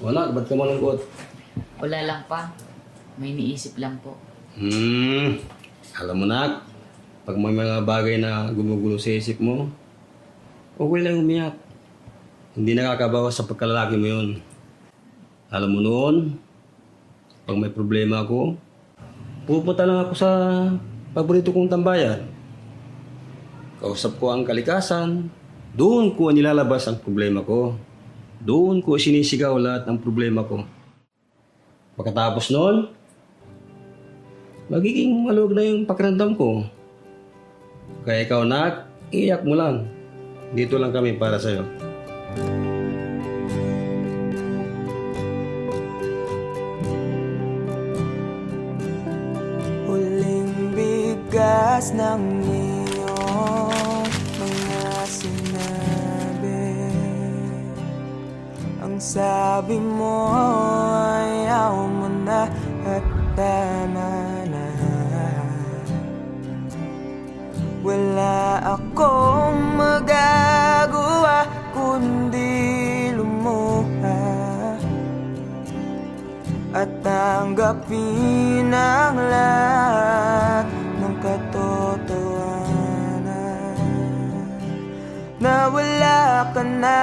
Wala, ba't ka malungkot? Wala lang pa. May iniisip lang po. Alam mo na, pag may mga bagay na gumugulo sa isip mo, okay lang umiyak. Hindi nakakabawas sa pagkalalaki mo yun. Alam mo noon, pag may problema ako, pupunta lang ako sa paborito kong tambayan. Kausap ko ang kalikasan, doon ko nilalabas ang problema ko. Doon ko sinisigaw lahat ng problema ko. Pagkatapos noon, magiging maluwag na yung pakiramdam ko. Kaya ikaw, nak, iyak mo lang. Dito lang kami para sa'yo. Huling bigas ng iyong mga sinabi. Ang sabi mo ayaw mo na at tama na. Wala akong magagawa kundi lumuha at tanggapin ang lahat ng katotohanan na wala ka na.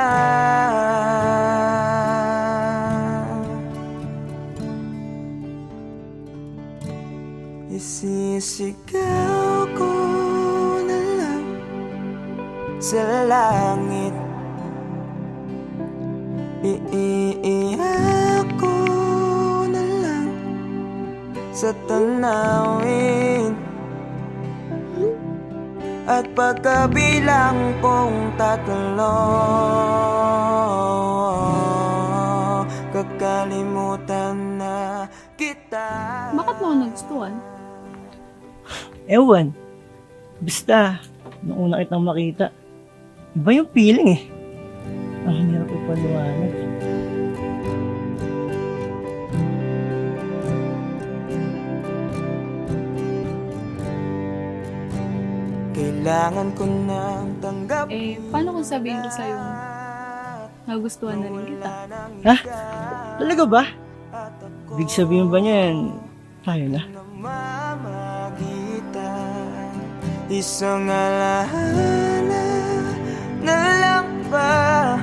Isisigaw ko na lang sa langit, iiyak ko na lang sa tanawin, at pagkabilang kong 3, kakalimutan na kita. Bakit mo ako nagustuhan? Ewan. Basta, nung una kitang makita, iba yung feeling eh. Ang hirap ipaliwanag. Kailangan ko nang tanggapin. Paano kung sabihin ko sa'yo nagustuhan na rin kita? Ha? Talaga ba? Big sabihin ba niyan, tayo na? Isang alaala na lang ba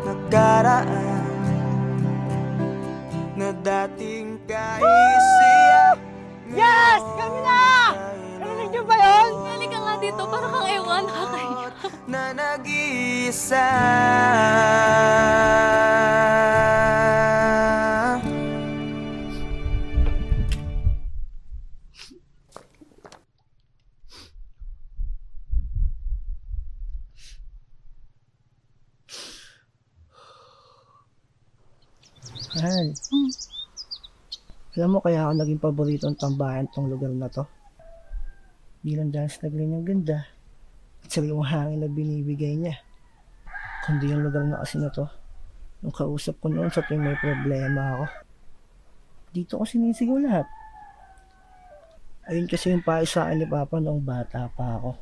nakaraan na dating kaisiyak. Yes! Kami na! Narinig niyo ba yun? Halika nga dito, para kang ewan, nakakaiyak. Na nag-iisa. Mahal. Alam mo kaya ako naging paboritong tambayan tong lugar na to? Di lang dahil sa tagline niyang ganda at sariwang hangin na binibigay niya. Kundi yung lugar na kasi na to, nung kausap ko noon sa tuwing may problema ako. Dito ko sinisigaw lahat. Ayun kasi yung payo sa akin ni Papa noong bata pa ako.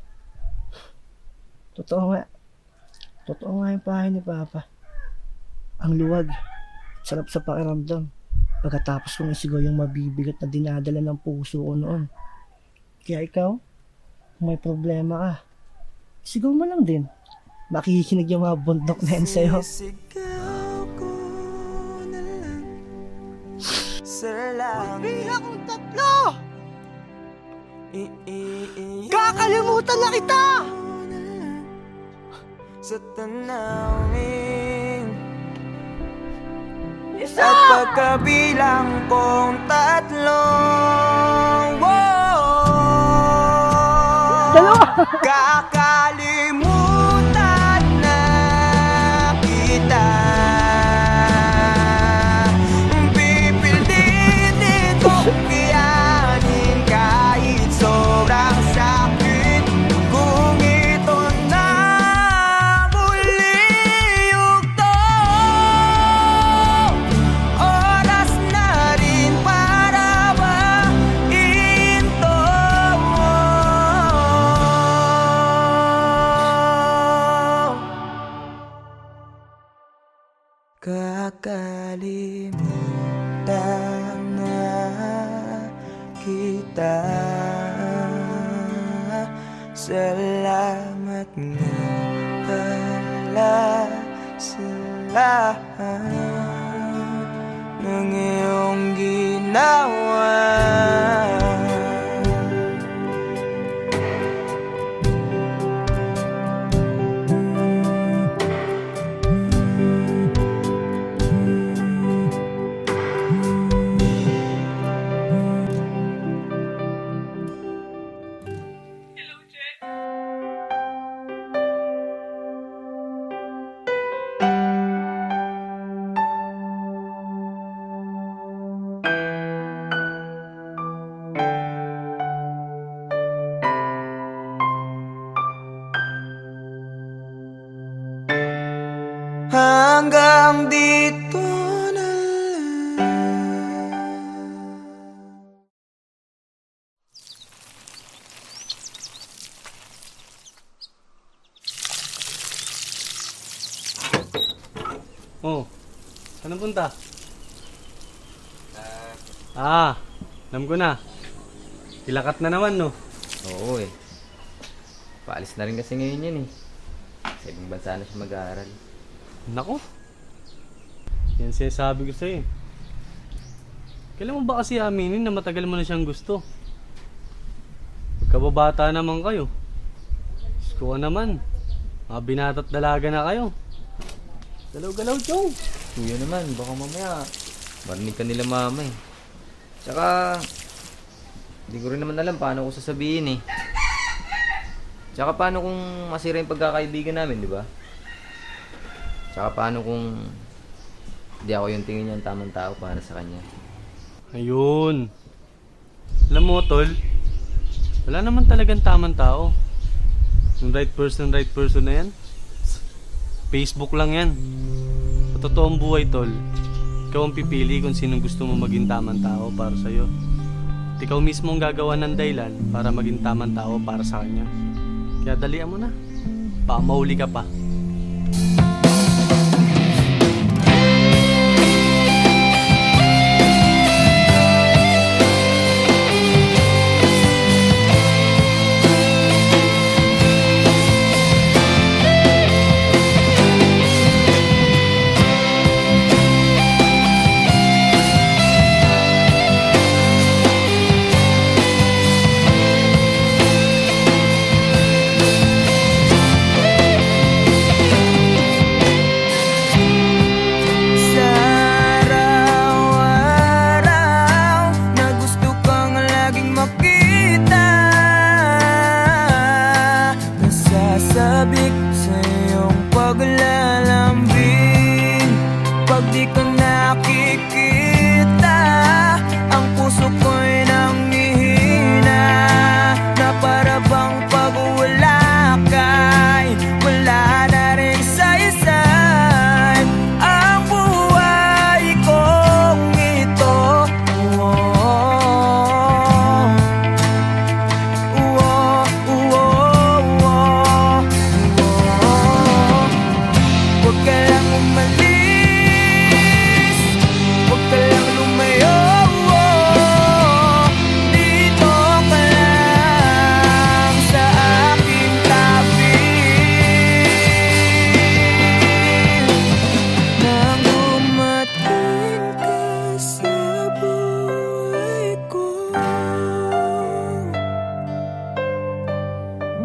Totoo nga. Totoo nga yung payo ni Papa. Ang luwag. Sarap sa pakiramdam. Pagkatapos kong isigaw yung mabibigat na dinadala ng puso ko noon. Kaya ikaw, kung may problema ka, sigaw mo lang din. Makikinig yung mga bundok na yan sa'yo. Sisigaw ko na lang sa langit. Bilang kong 3! Kakalimutan na kita! Sa tanawin, Isa! at pagkabilang kong 3, Dalawa! kakalimutan na kita. Pipilitin kong kayanin kahit sobrang sakit. Kung ito na muli yugto, oras na rin para bahin to. kakalimutan na kita. Salamat nga pala sa lahat ng iyong ginawa. Hanggang dito na lang. Oh, saan punta? Alam ko na. Ilakat na naman, no? Oo eh. Paalis na rin kasi ngayon yan eh. Sa ibang bansa na siya mag-aaral. Nako. Yan sinasabi ko sa'yo. Kailan mo ba kasi aminin na matagal mo na siyang gusto? Magkababata naman kayo. Diyos ko naman. Mga binata't dalaga na kayo. Galaw-galaw, Chong. Kuya naman, baka mamaya marinig ka nila mama eh. Tsaka, hindi ko rin naman alam paano ko sasabihin eh. Tsaka paano kung masira yung pagkakaibigan namin, di ba? Tsaka paano kung hindi ako yung tingin niya ang tamang tao para sa kanya. Ayun. Alam mo, tol, wala naman talagang tamang tao. Yung right person na yan, Facebook lang yan. Sa totoong buhay, tol, ikaw ang pipili kung sinong gusto mo maging tamang tao para sa'yo. At ikaw mismo ang gagawa ng dahilan para maging tamang tao para sa kanya. Kaya dalian mo na. Baka mahuli ka pa. Sabik sa iyong paglalambing. Pag di ka nakikita, ang puso ko'y nanghihina. Na para bang pag wala ka'y wala na rin saysay ang buhay kong ito. Huwag ka lang umalis, huwag ka lang lumayo. Dito ka lang sa aking tabi. Nang dumating ka sa buhay ko,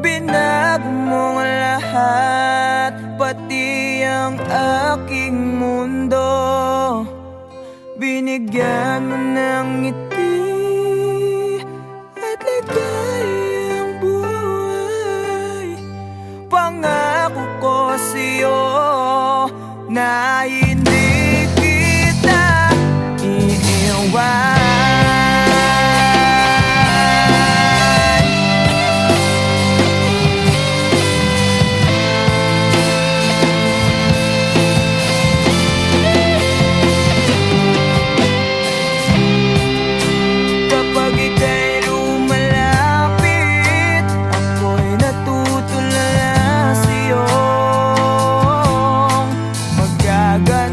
binago mo ang lahat, pati ang aking mundo. Binigyan mo ng ngiti at ligayang buhay. Pangako ko sa'yo na hindi kita iiwan. Kapag ika'y lumalapit, ako'y natutulala sa'yo. Magagawa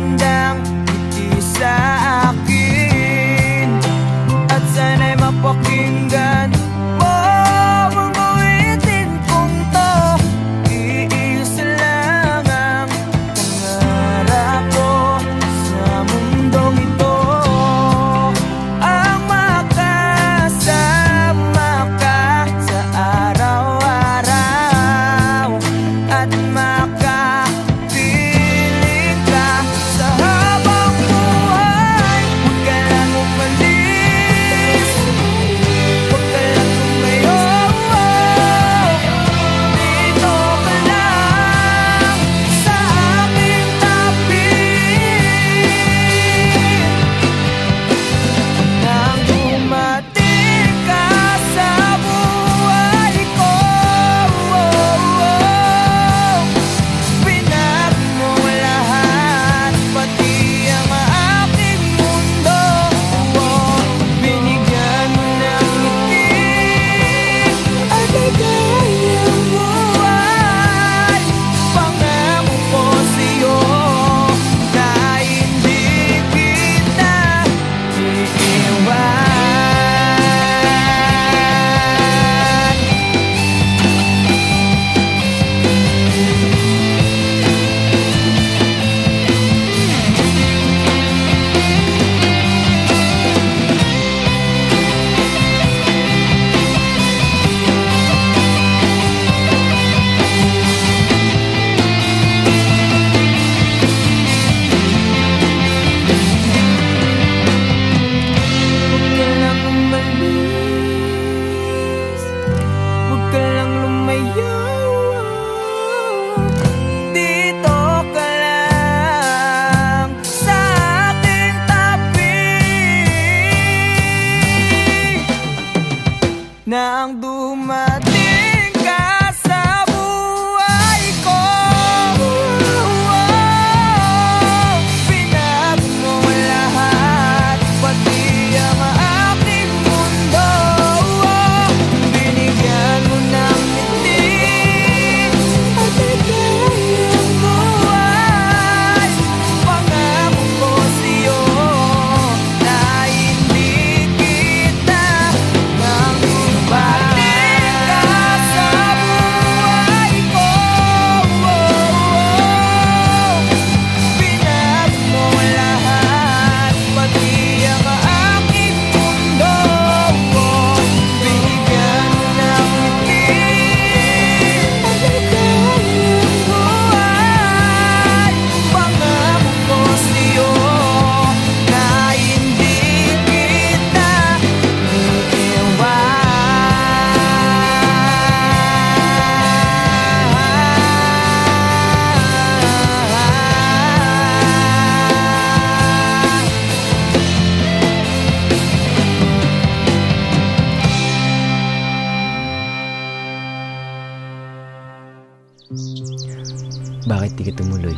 tumuloy?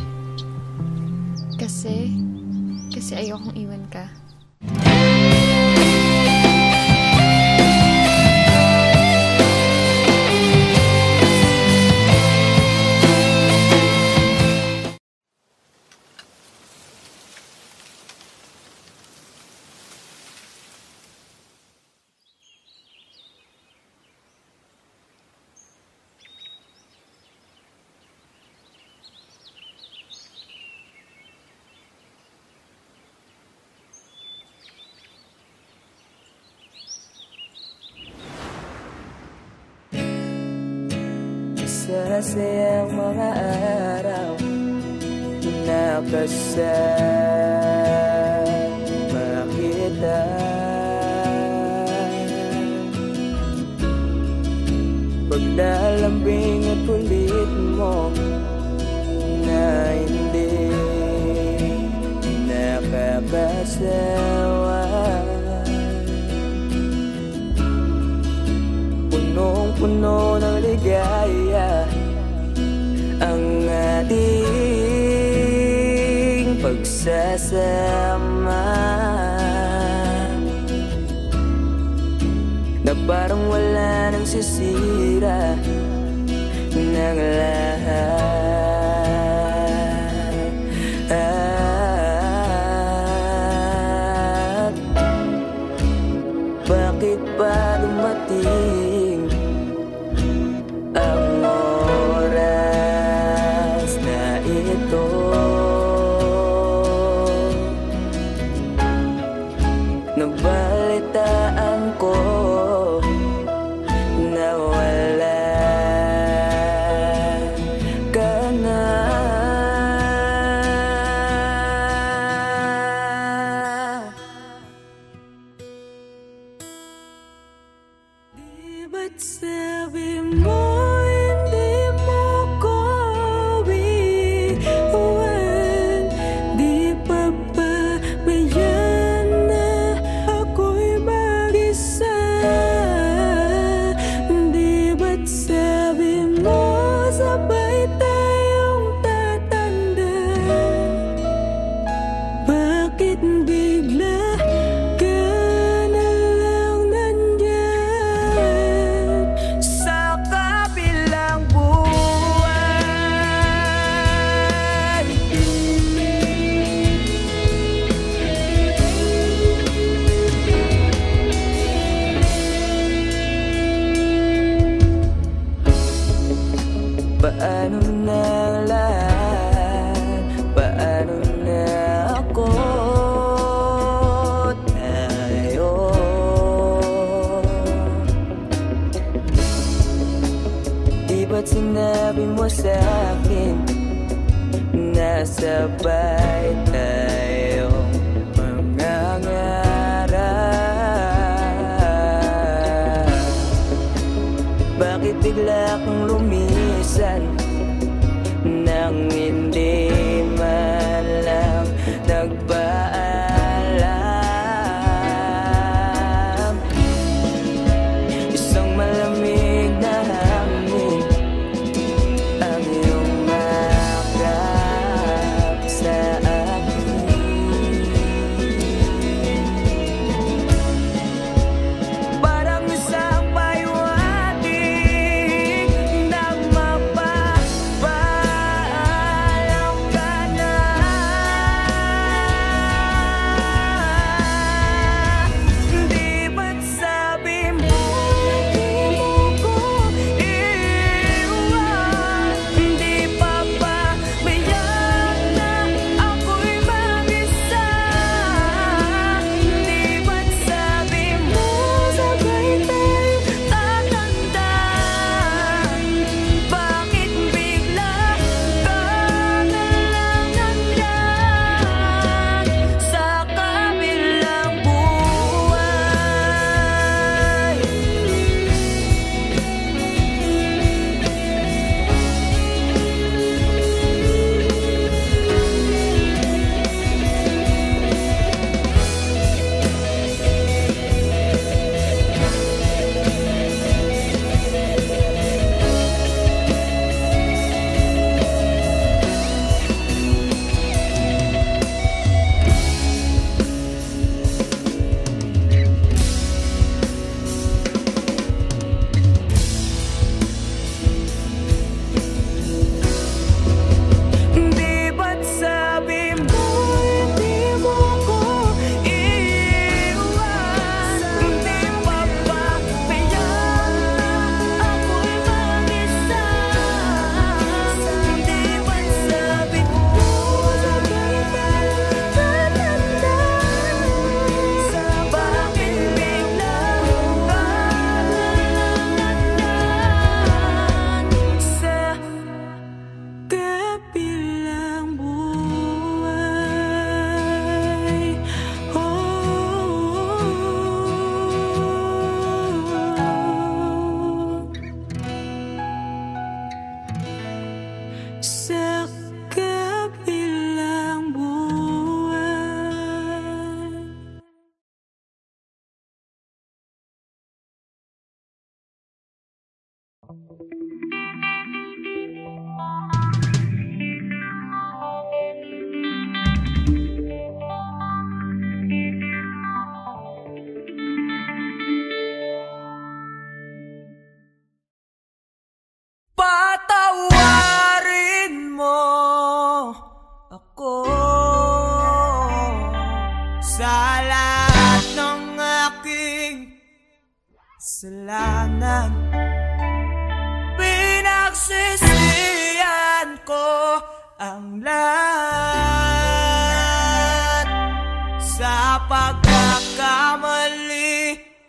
Kasi ayokong iwan ka. Masasayang mga araw na kasama kita. Paglalambing at ulit mo na hindi nakakasawa. Punong-puno ng ligaya ang ating pagsasama, na parang wala nang sisira ng lahat. Bakit ba dumating ang oras na ito? Nabalitaan ko na wala ka na. Di ba't sabi mo hindi mo ko iwan? Di pa ba mayan na ako'y mag-isa? Di ba't sabi mo sabay tayong tatanda? Bakit bigla ka na lang nandyan sa kabilang buwan? Paano na lahat? Paano na ako? Tayo di ba't sinabi mo sa'kin na sabay tayong mangangarap? Bakit bigla kang lumisan nang hindi man lang nagpaalam? Isang malamig na hangin ang iyong makap sa akin. Parang isang paywating nang mapapaalam ka na. Patawarin mo ako sa lahat ng aking kasalanan. Pinagsisihan ko ang lahat sa pagkakamali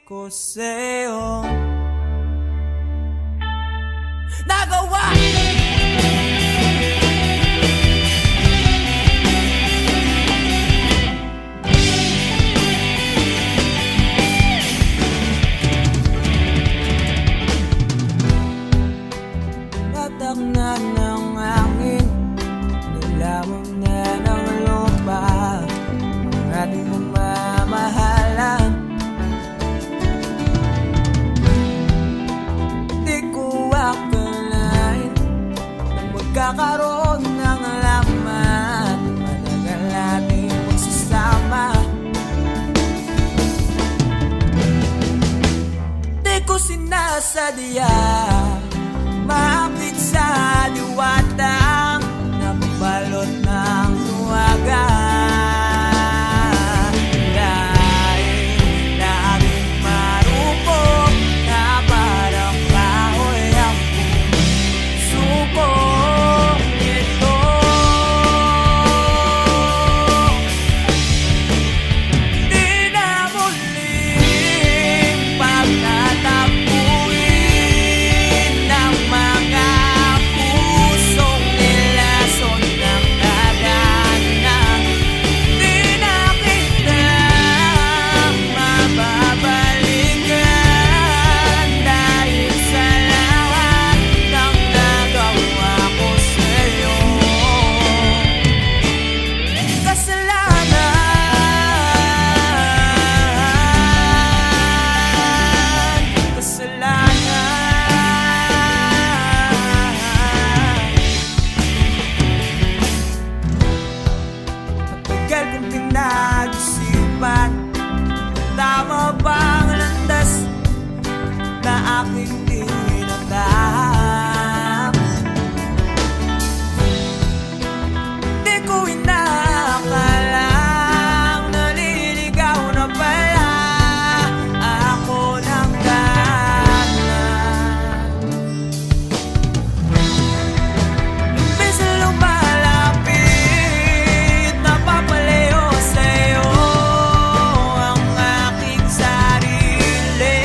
ko sa'yo nagawa. Tatak na ng hangin, nilamon na ng lupa ang ating mamamahalan. Di ko akalain na magkakaroon ng laman, matagal nating magsasama. Di ko sinasadya maapit sa diwatang nabalot ng luwaga. Dahil laging marupok na parang kahoy ang suko nito. Di na muling pagtatapuin ng mga pusong nilason ng dadanan. Di na kita mababalikan dahil sa lahat ng nagawa ko sa'yo. Matagal kong pinag-isipan, tama bang landas na aking tinatahak? Di ko inakalang naliligaw na pala ako ng dalan. Imbes na lumalapit, napapalayo sa'yo ang aking sarili.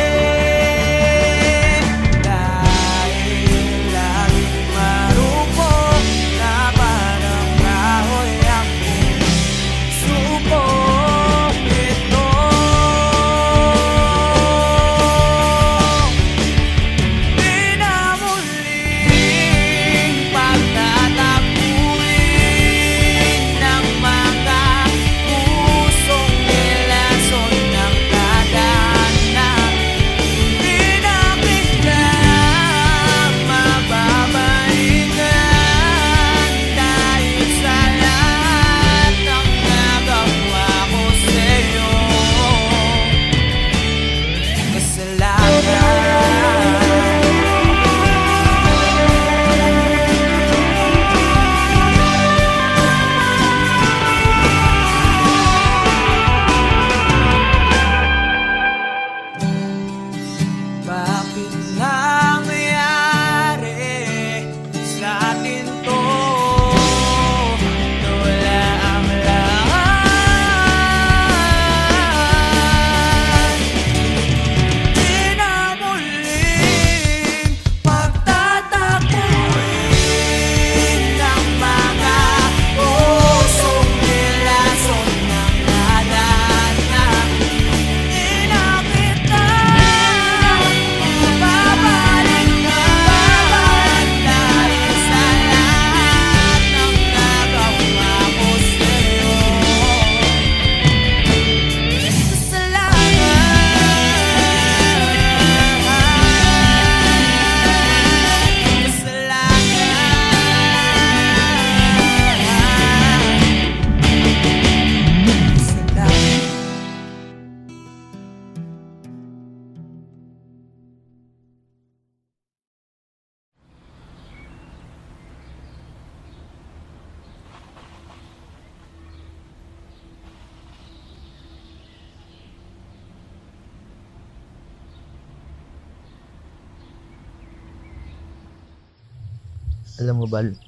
Alam mo, Bal,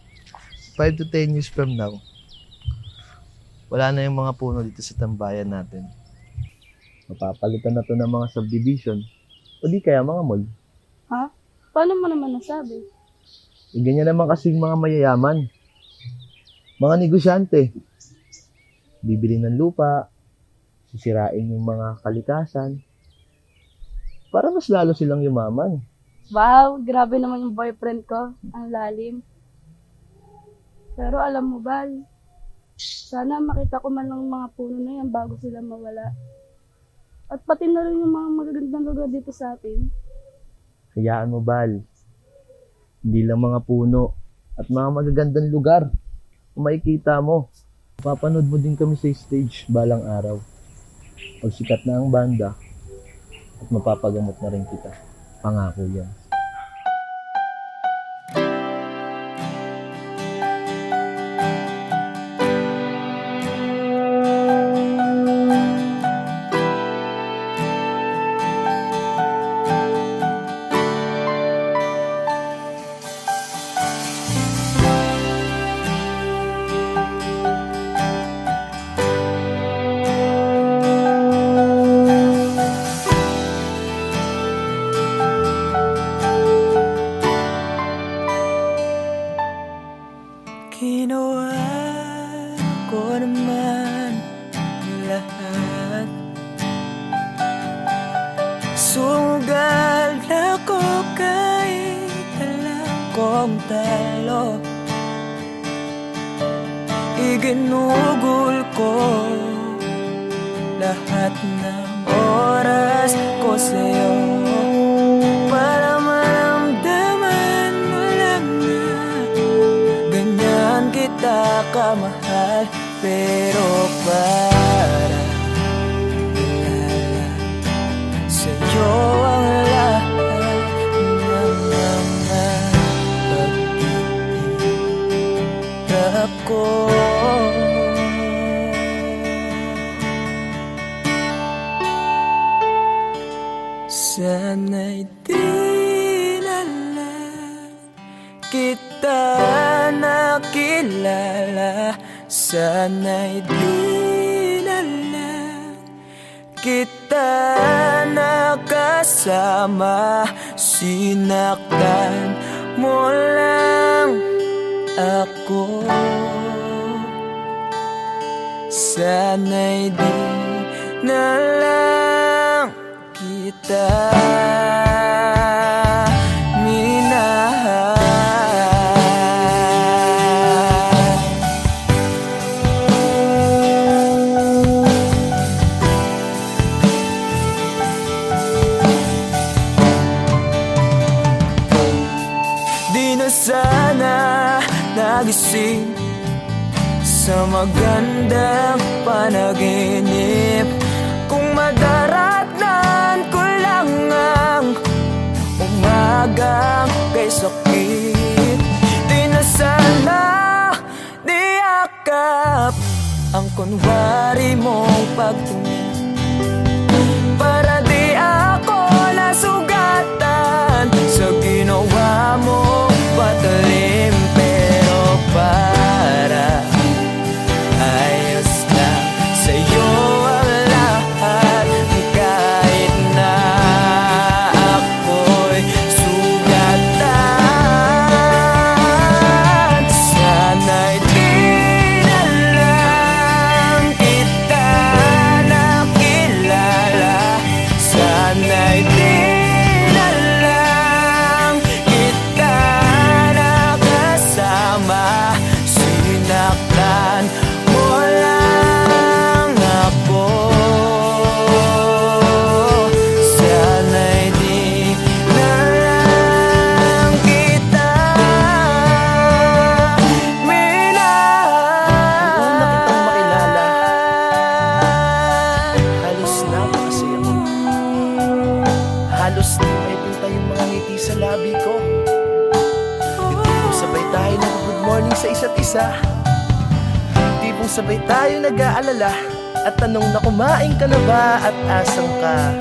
5 to 10 years from now, wala na yung mga puno dito sa tambayan natin. Mapapalitan na to ng mga subdivision o di kaya mga mall. Ha? Paano mo naman nasabi? Ganyan naman kasing mga mayayaman. Mga negosyante. Bibili ng lupa, sisirain yung mga kalikasan, para mas lalo silang yumaman. Wow, grabe naman yung boyfriend ko. Ang lalim. Pero alam mo ba, sana makita ko man lang mga puno na yan bago sila mawala. At pati na rin yung mga magagandang lugar dito sa atin. Hayaan mo, Bal. Hindi lang mga puno at mga magagandang lugar kung makikita mo. Papanood mo din kami sa stage balang araw. Pag sikat na ang banda at mapapagamot na rin kita. Pangako yan. Ginawa ko naman lahat. Sugal ako kahit alam kong talo. Iginugol ko lahat ng oras ko sa'yo para maramdaman mo lang na ganyan kita kamahal. Pero para ilala sa'yo ang lahat ng mga pag-iirap ko. Sana'y di na lang kita nakilala. Sana'y di na lang kita nakasama. Sinaktan mo lang ako. Sana'y di na lang kita minahal. Di na sana nagising sa magandang panaginip kung madaratnan ko lang ang umagang kay sakit. Di na sana niyakap ang kunwari mong pagtingin para di ako nasugatan sa ginawa mo patalim. Pero para ayos lang sa'yo ang lahat kahit na ako'y sugatan. Sana'y di na lang kita nakilala. Sana'y di na lang kita nakasama. Sinaktan mo lang ako. Sana'y di na lang kita minahal. Noon na kitang makilala, halos napakasaya mo. Halos di may pinta yung mga ngiti sa labi ko. Yung tipong sabay tayo nag-good morning sa isa't isa. Yung tipong sabay tayo nag-aalala at tanong na kumain ka na ba at asang ka.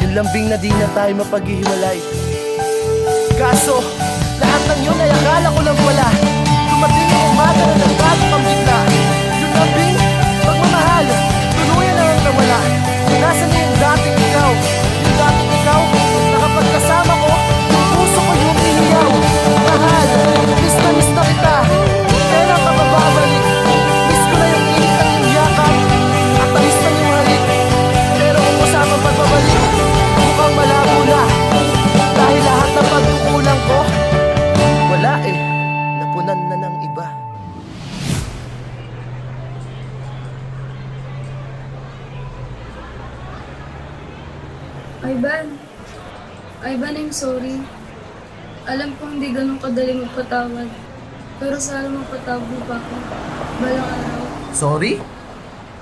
Yung lambing na di na tayo mapaghihiwalay. Kaso, lahat ng yun ay akala ko lang wala. Dumating ang umaga na nagbago kang bigla. Yung labing pagmamahal, tuluyan na ang nawala. Nasaan na yung dating ikaw? Yung dating ikaw, na kapag kasama ko, yung puso ko yung ihiyaw. Mahal, miss na kita. Kailan ka bababalik? Miss ko na yung init at yung yakap. At talis na yung halik. Pero kung kasama pagbabalik, mukhang malabo na. Dahil lahat ng pagkukulang ko, wala eh, napunan na ng iba. Ivan, I'm sorry. Alam ko hindi ganun kadali magpatawad. Pero sana mapatawad mo pa ako. Balang araw. Sorry?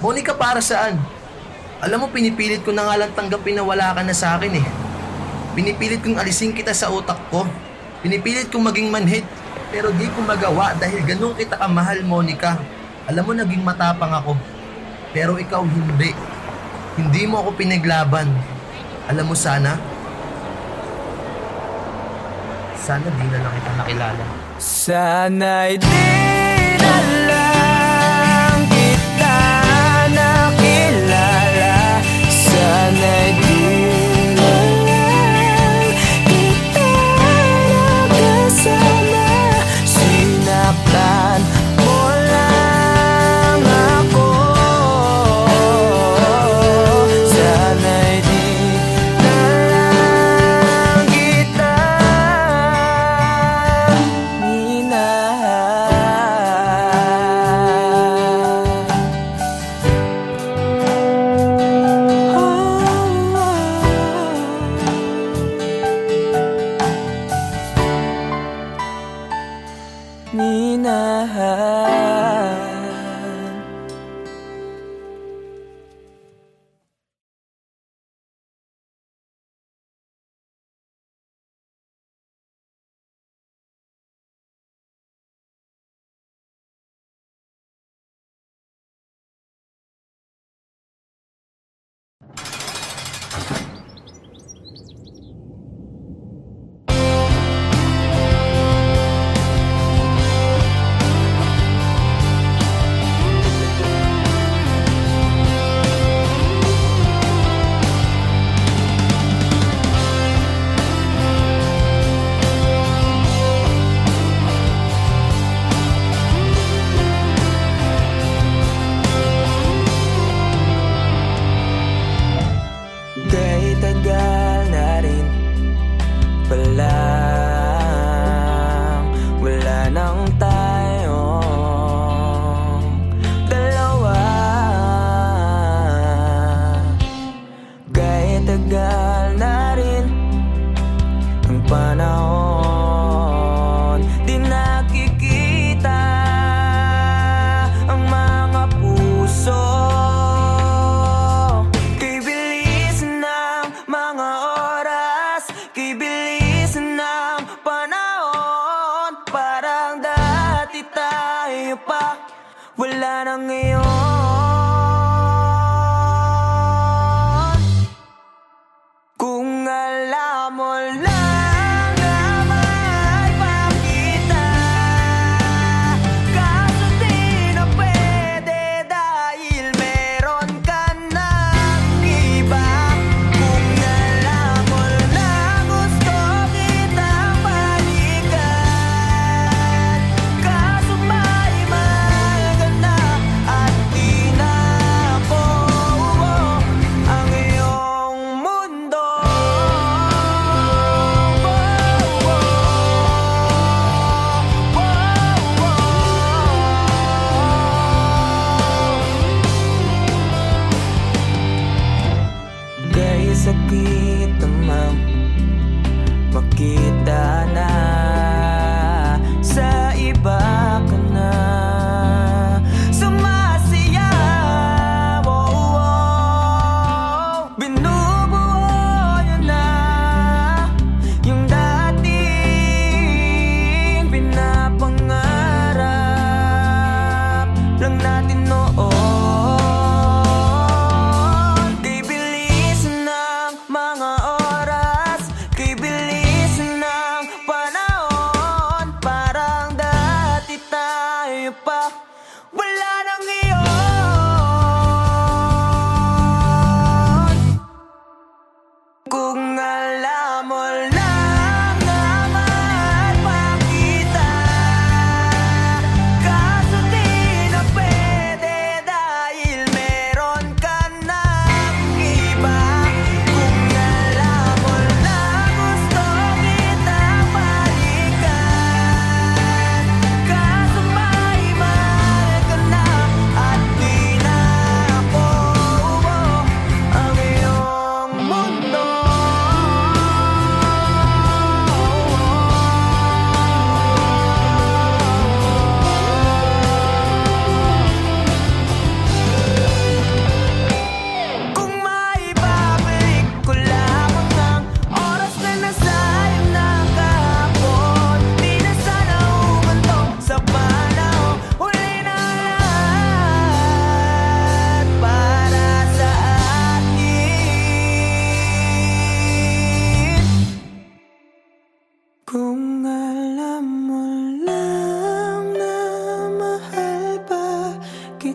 Monica, para saan? Alam mo, pinipilit ko na nga lang tanggapin na wala ka na sa akin eh. Pinipilit kong alisin kita sa utak ko. Pinipilit kong maging manhid. Pero di ko magawa dahil ganun kita kamahal, Monica. Alam mo, naging matapang ako. Pero ikaw hindi. Hindi mo ako pinaglaban. Alam mo, sana di na lang kita nakilala. Sana'y di na lang kita nakilala. Sana'y di na lang kita nakasama. Sinaktan mo lang ako. Sana'y di na lang kita minahal.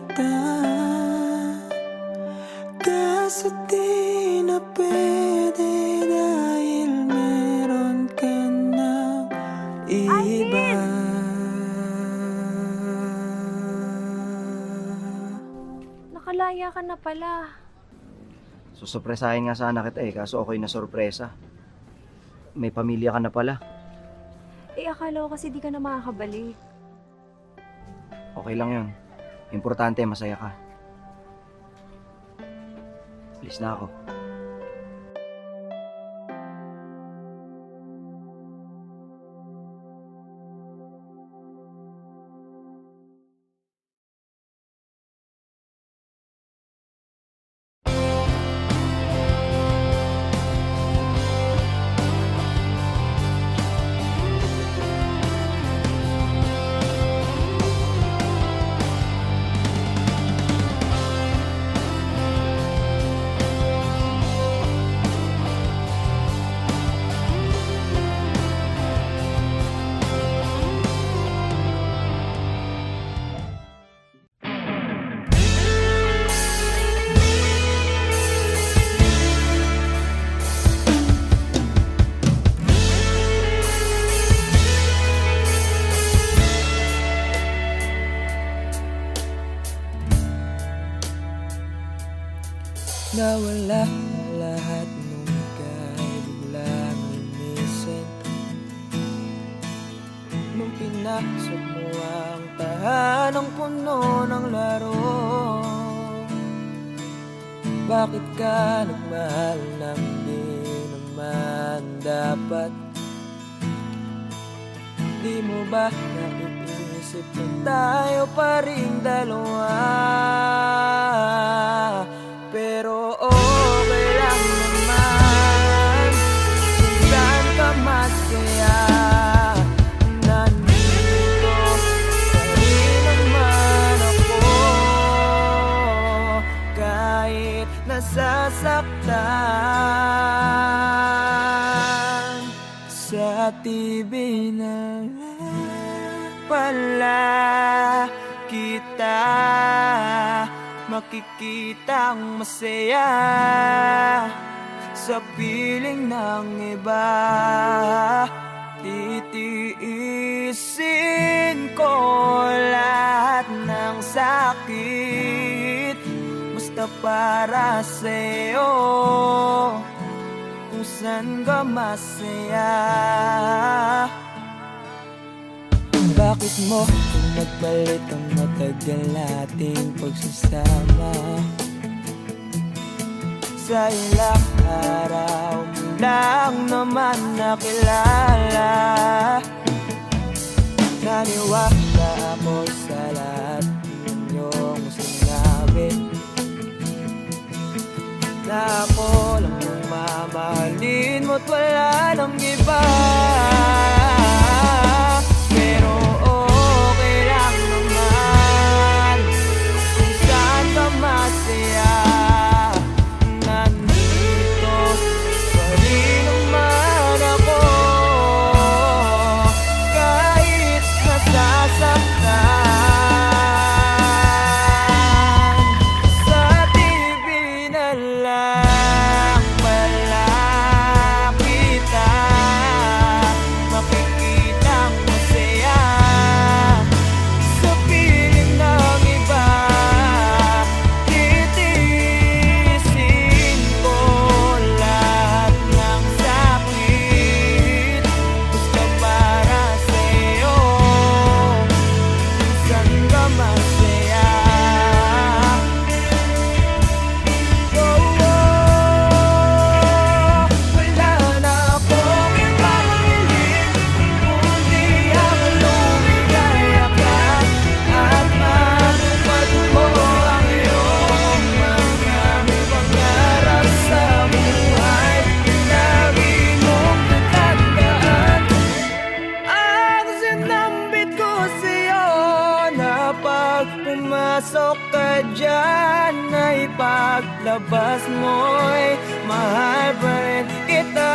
kita, kaso di na pwede dahil meron ka ng iba. Nakalaya ka na pala. Susurpresahin nga sana kita kaso ako'y nasurpresa. May pamilya ka na pala. Akala ko kasi di ka na makakabalik. Okay lang yun. Importante, masaya ka. Alis na ako. Nawala lahat nung ika'y biglang lumisin. Nung pinasok mo ang tahanang puno ng laro, bakit ka nagmahal nang di naman dapat? Di mo ba naiisip na tayo pa rin dalawa? Pero okay lang naman kung saan ka masaya. Nandito pa rin naman ako, kahit nasasaktan. Sa TV na lang pala kita makikitang masaya sa piling ng iba. Titiisin ko lahat ng sakit, basta para sa'yo, kung saan ka masaya. Bakit mo nagpalit ang matagal nating pagsasama? Sa ilang araw mo lang naman nakilala. Naniwala ako sa lahat ng iyong sinabi, na ako lang ang mamahalin mo't wala nang iba. Pero okay lang naman kung saan ka masaya. Nandito pa rin naman ako, kahit nasasaktan. Sa TV na lang pala kita makikitang masaya sa piling ng iba. Titiisin ko lahat ng sakit, basta para sa'yo, kung saan ka masaya. Wala na akong ibang hiling kundi ang lumigaya ka at matupad mo ang iyong mga pangarap sa buhay. Lagi mong tatandaan ang sinambit ko sa'yo, na pag pumasok ka dyan ay paglabas mo'y mahal pa rin kita.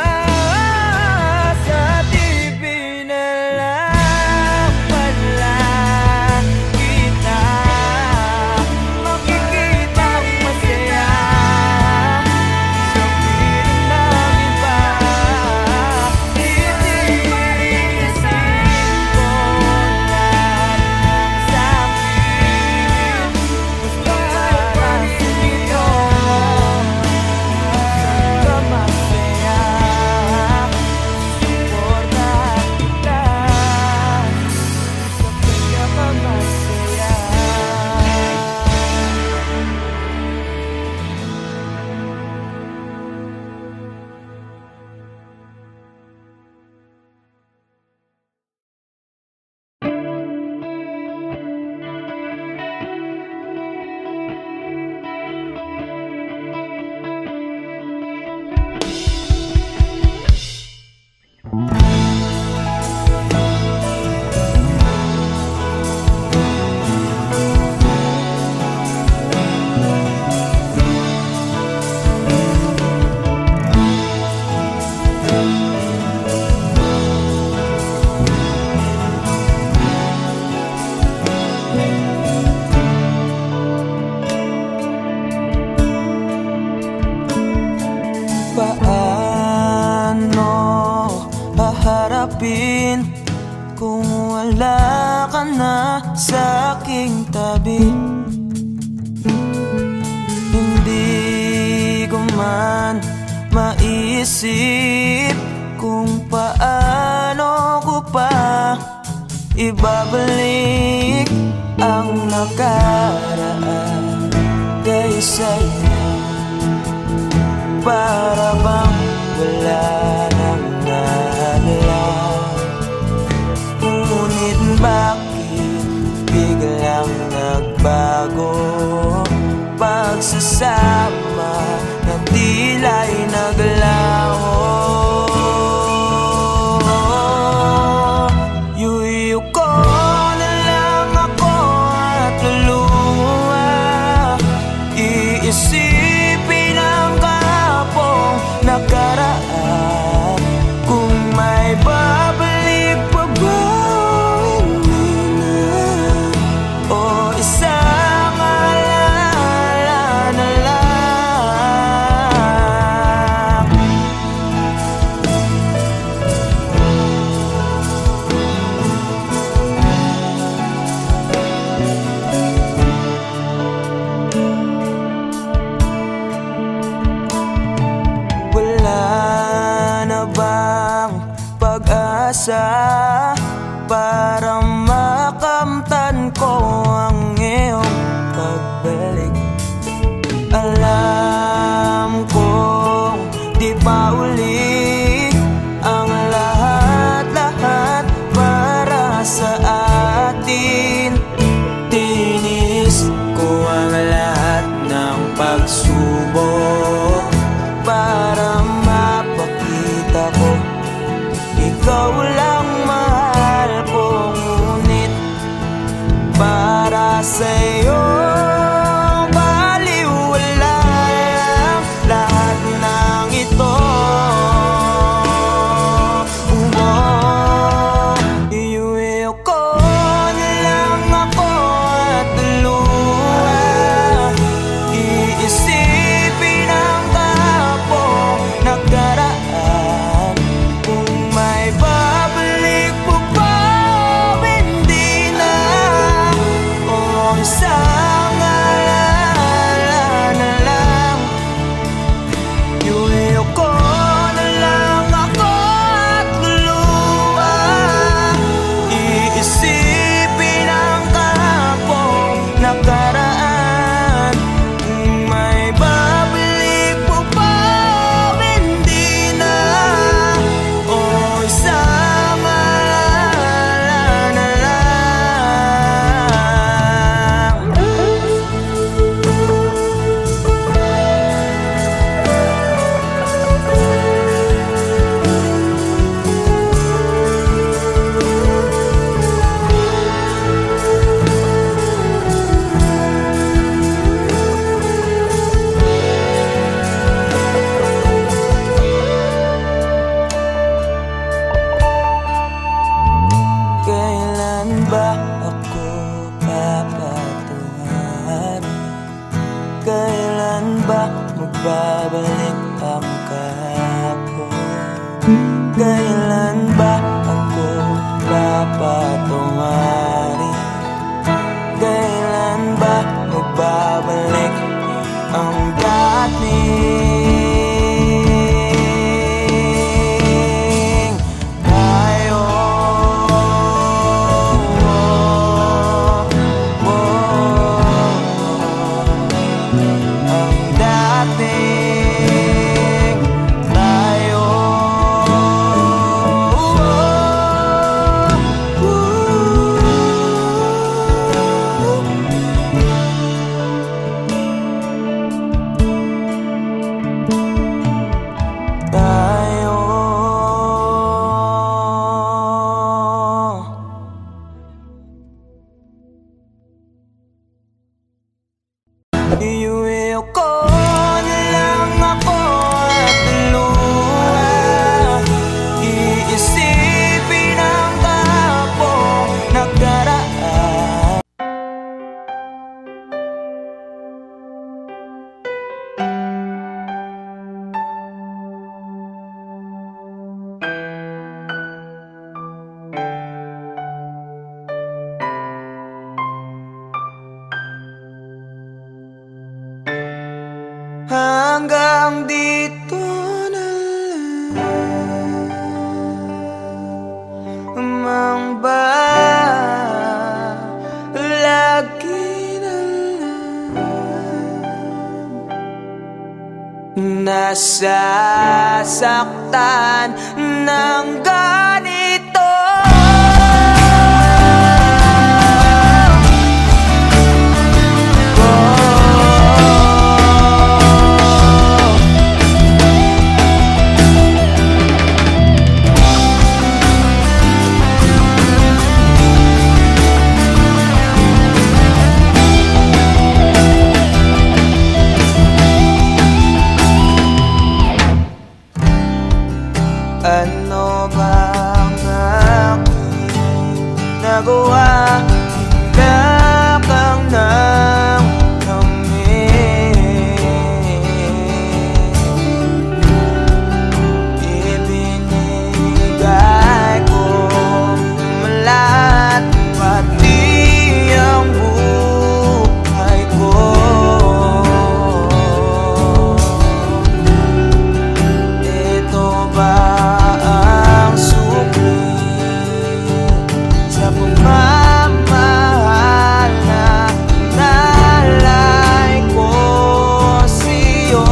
Sa TV na lang pala kita wala ka na sa aking tabi. Hindi ko man maisip kung paano ko pa ibabalik ang nakaraan kay sa'yo. Para bang wala nang nalang, ngunit bakit biglang nagbago? Pagsasama na tila'y naglaho. Yuyu ko na lang ako at luluha, iisipin ang kahapong nakaraan. Kung may babalik pa ba, hindi na, o isang alala na lang. Wala na bang pag-asa para makamtan ko ang iyong pagbalik? Alam kong di pa uli ang lahat-lahat para sa atin. Tinis ko ang lahat ng pagsubok para mapakita ko ikaw lang mahal ko. Ngunit para sa'yo baliwala lang lahat ng ito. Iuwi ko na lang ako at luha, iisipin ang kahapong nakaraan. Kung may babalik po ba, hindi na, o isang alala na lang. Iuwi ko na lang ako at luluha, iisipin ang kahapong nakaraan. Kung may babalik po ba, hindi na, o isang alala na lang. Kailan ba ako papatuharin? Kailan ba magbabalik ang kahapon? Kailan ba ako papatuharin? Kailan ba magbabalik ang dating tayo? Ang dating tayo. Iuwi ko hanggang dito na lang ba? Lagi na lang nasasaktan ng ganito. Ano bang aking nagawa? Wala kang nang ibinigay ko lahat, pati ang buhay ko. Ito ba ang sukli sa pagmamahal na nalay ko sa'yo?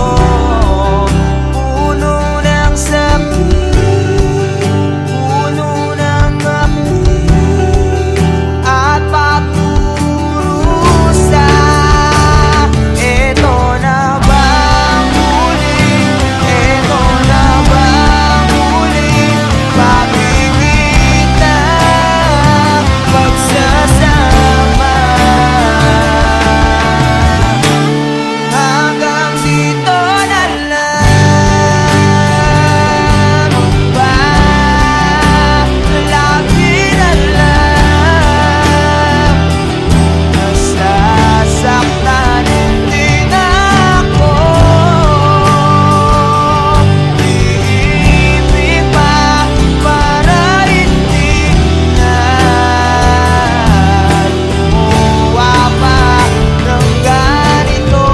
Puno ng sakit, puno ng api at pagdurusa. Ito na bang huling, ito na bang huling pagkikita, pagsasama? Hanggang dito na lang ba? Lagi na lang nasasaktan din ako. Iibig pa para hindi na lumuwa pa ng ganito.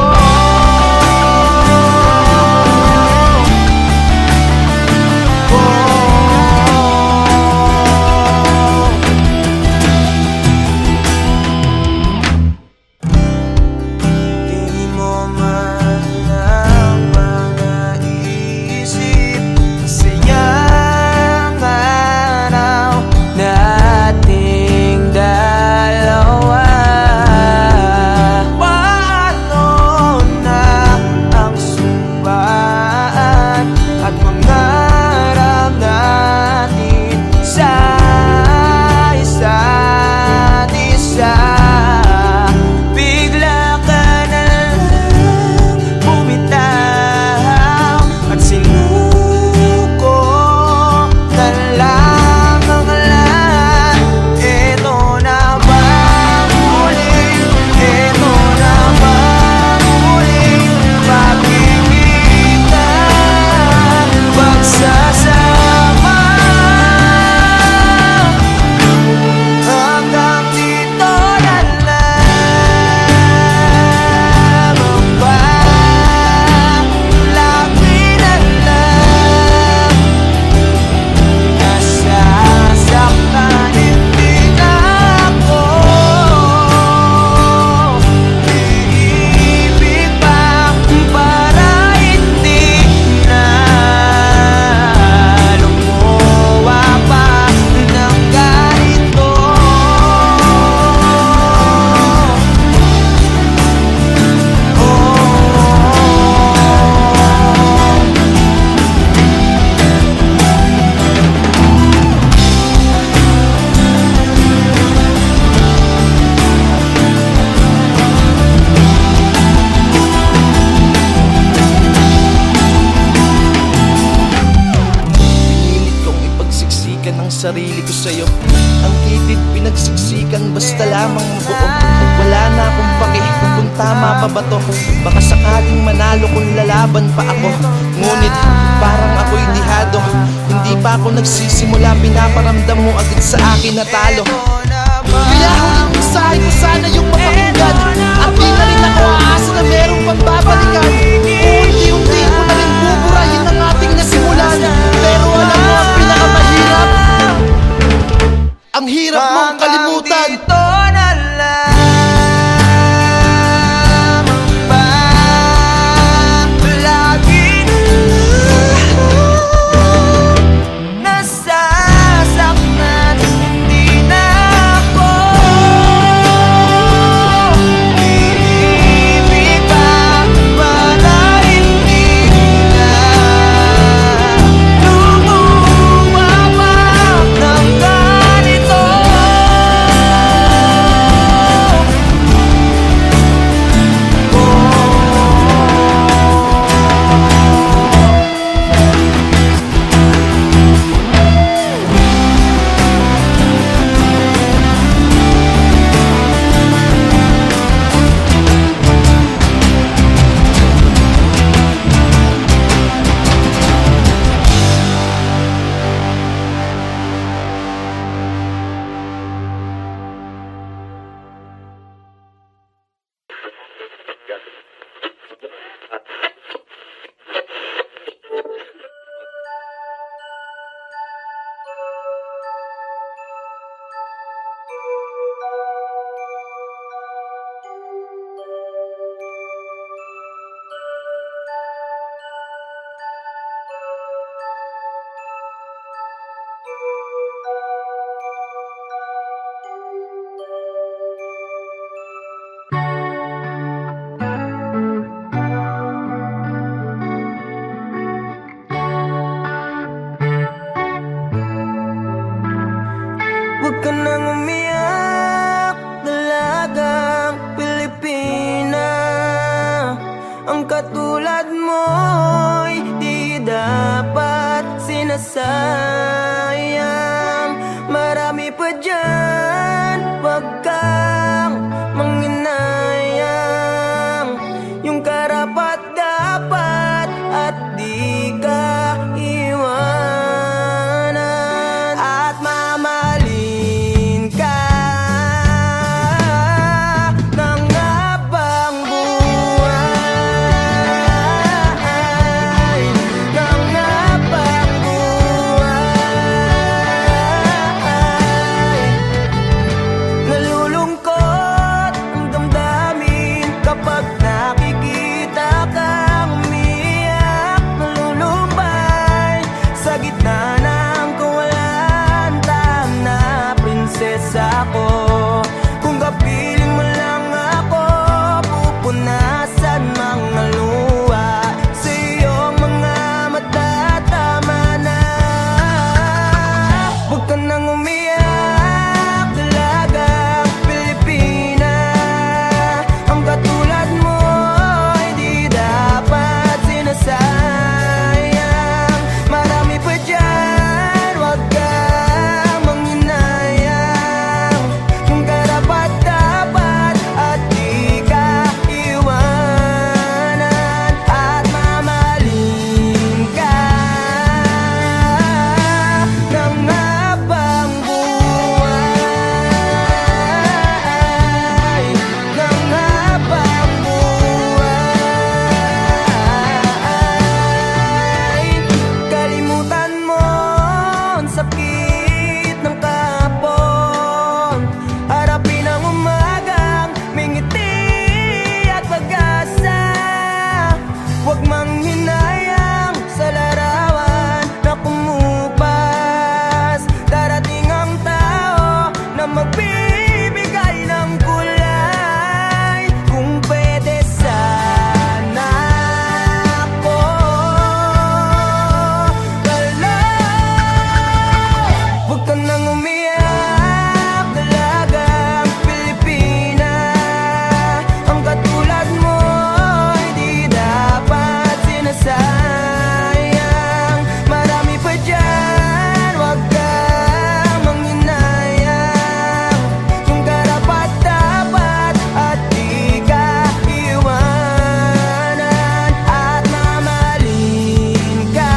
Di mo man lang ba naisip sayang araw nating dalawa? Paano na ang sumpaan at pangarap natin sa isa't isa? Bigla ka na lang bumitaw at sinuko na lang ang lahat. Ito na bang huling, ito na bang huling pagkikita, pagsasama? Hanggang dito na lang ba? Lagi na lang nasasaktan din ako. Iibig pa para hindi na lumuwa pa ng ganito. Pinilit kong ipagsiksikan ang sarili ko sa'yo. Ang kitid pinagsiksikan basta lamang mabuo. Wala na akong pake kung tama pa ba to. Baka sakaling manalo kung lalaban pa ako. Ngunit parang ako'y lihado. Hindi pa ako nagsisimula, pinaparamdam mo agad sa akin na talo. Kaya huling mensahe ko sana yung mapakinggan, at di na rin ako aasa na merong pagbabalikan. Ang katulad mo'y di dapat sinasayang. Marami pa dyan, wag kang manghinayang. Yung karapat-dapat at di ka iwanan. At mamahalin ka ng habang buhay, ng habang buhay. Nalulungkot ang damdamin kapag nakikita kang umiyak. Nalulumbay sa gitna ng kawalan, na prinsesa ko. Kung kapiling mo lang ako, pupunasan mga luha sa iyong mga mata. Tama na, huwag ka nang umiyak. Dalagang Pilipina, ang katulad mo ay di dapat sinasayang. Marami pa dyan, wag kang manghinayang. Yung karapat-dapat at di ka iwanan. At mamahalin ka ng habang buhay, ng habang buhay. Kalimutan mo ang sakit ng kahapon. Harapin ang umagang may ngiti at pag-asa. Huwag manghinayang sa larawan na kumupas. Darating ang tao na magbibigay ng kulay. Kung pwede sana ako dalaw. Huwag ka nang umiyak. Dalagang Pilipina, ang katulad mo ay di dapat sinasayang. Marami pa dyan, wag kang manghinayang. Yung karapat-dapat at di ka iwanan. At mamahalin ka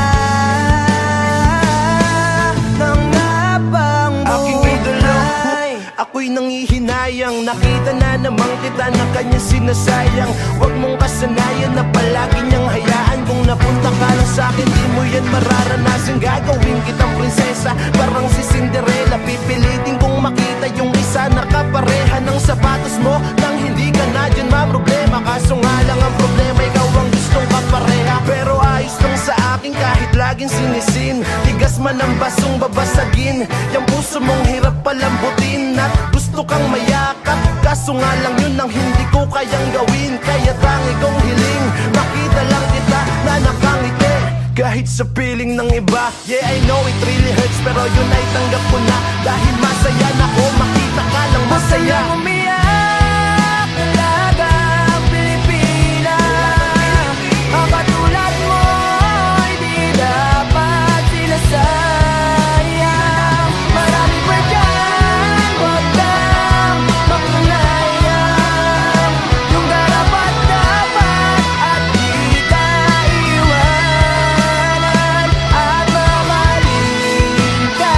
ng habang Aking idolo, buhay. ako'y nangihinayang. Nakita na namang kita na kanya sinasayang. Huwag mong kasanayan na palagi niyang hayaan. Kung napunta ka lang sa'kin, di mo yan mararanasan. Gagawin kitang prinsesa, parang si Cinderella. Pipilitin kong makita yung isa na kapareha ng sapatos mo. Nang hindi ka na dyan problema. Kaso nga lang ang problema, ikaw ang gustong kapareha. Pero ayos lang sa akin kahit laging sinisin. Tigas man ang basong babasagin. Yung puso mong hirap palambutin. At gusto kang mayakap, kaso nga lang yun ang hindi ko kayang gawin. Kaya tangi kong hiling, makita lang kita na nakangiti. Kahit sa piling ng iba, yeah I know it really hurts, pero yun ay tanggap ko na. Dahil masaya na ko, makita ka lang masaya. Umiyak, dalagang Pilipina, ang katulad mo ay di dapat sinasayang. Marami pa dyan, wag kang manghinayang. Yung karapat-dapat at di ka iwanan. At mamahalin ka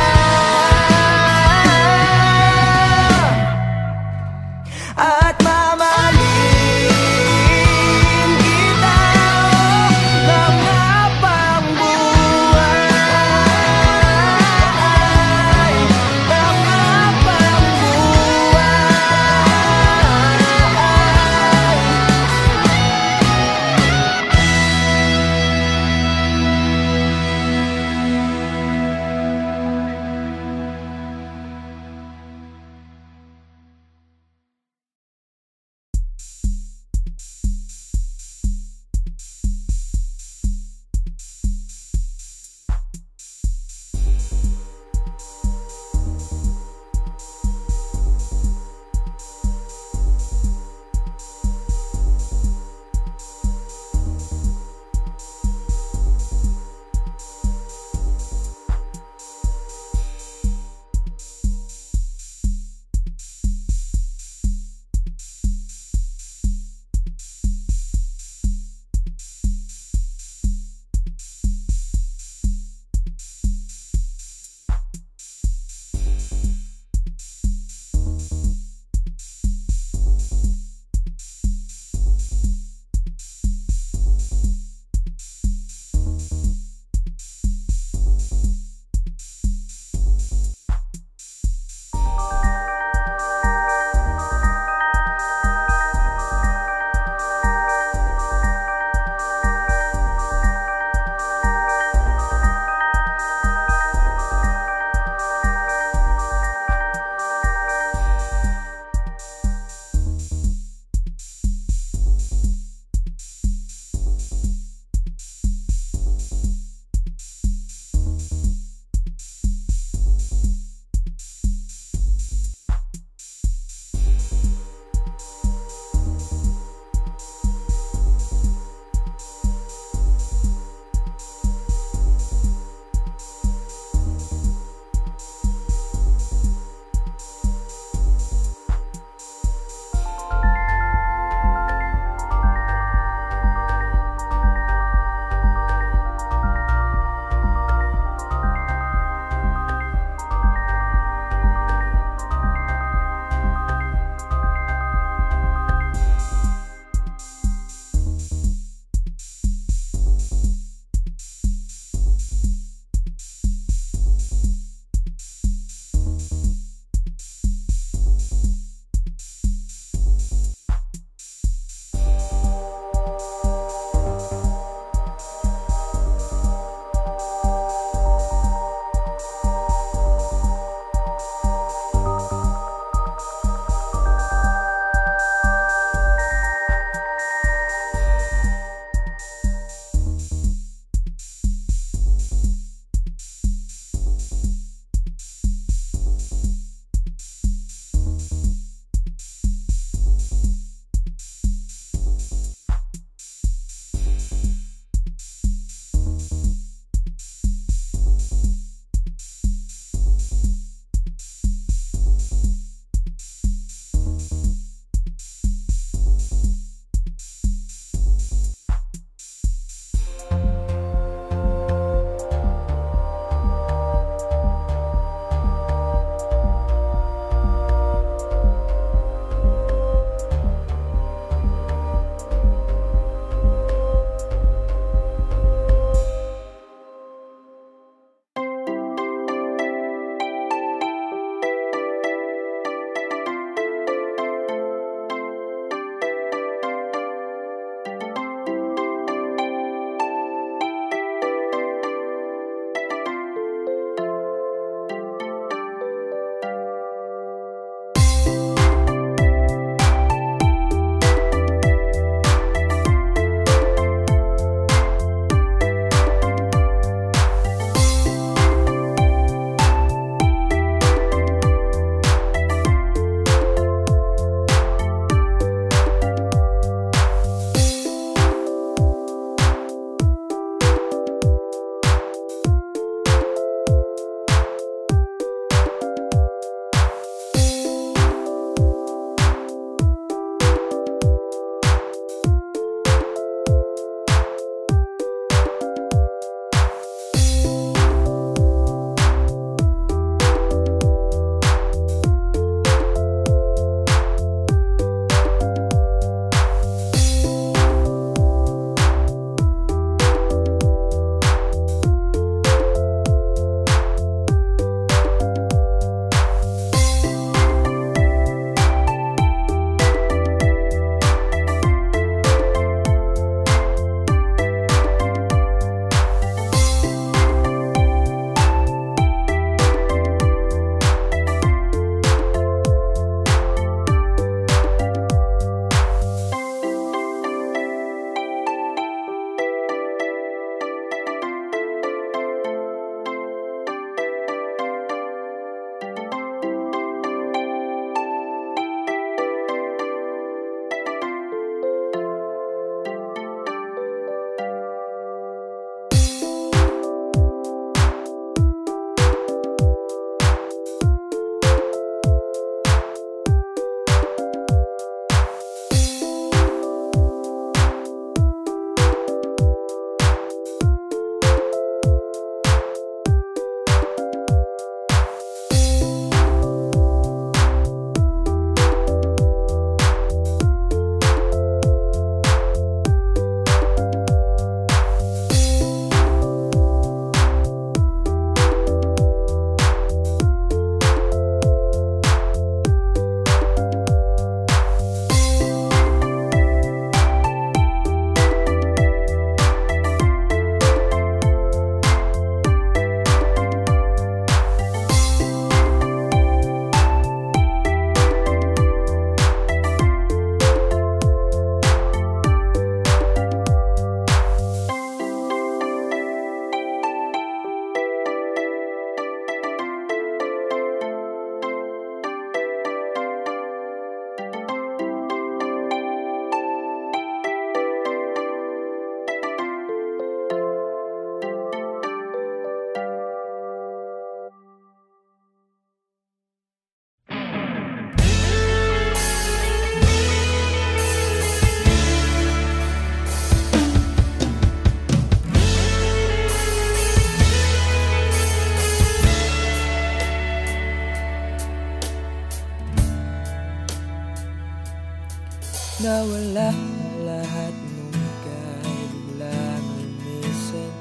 Nawala ang lahat nung ika'y biglang lumisin.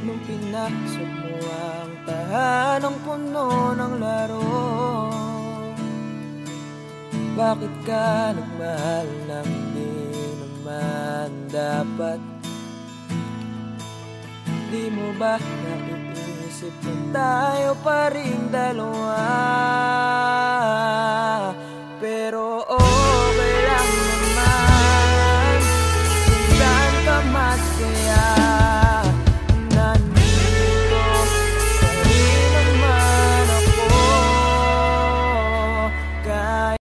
Nung pinasok mo ang tahanang puno ng laro, bakit ka nagmahal nang di naman dapat? Di mo ba naiisip na tayo pa rin dalawa? Pero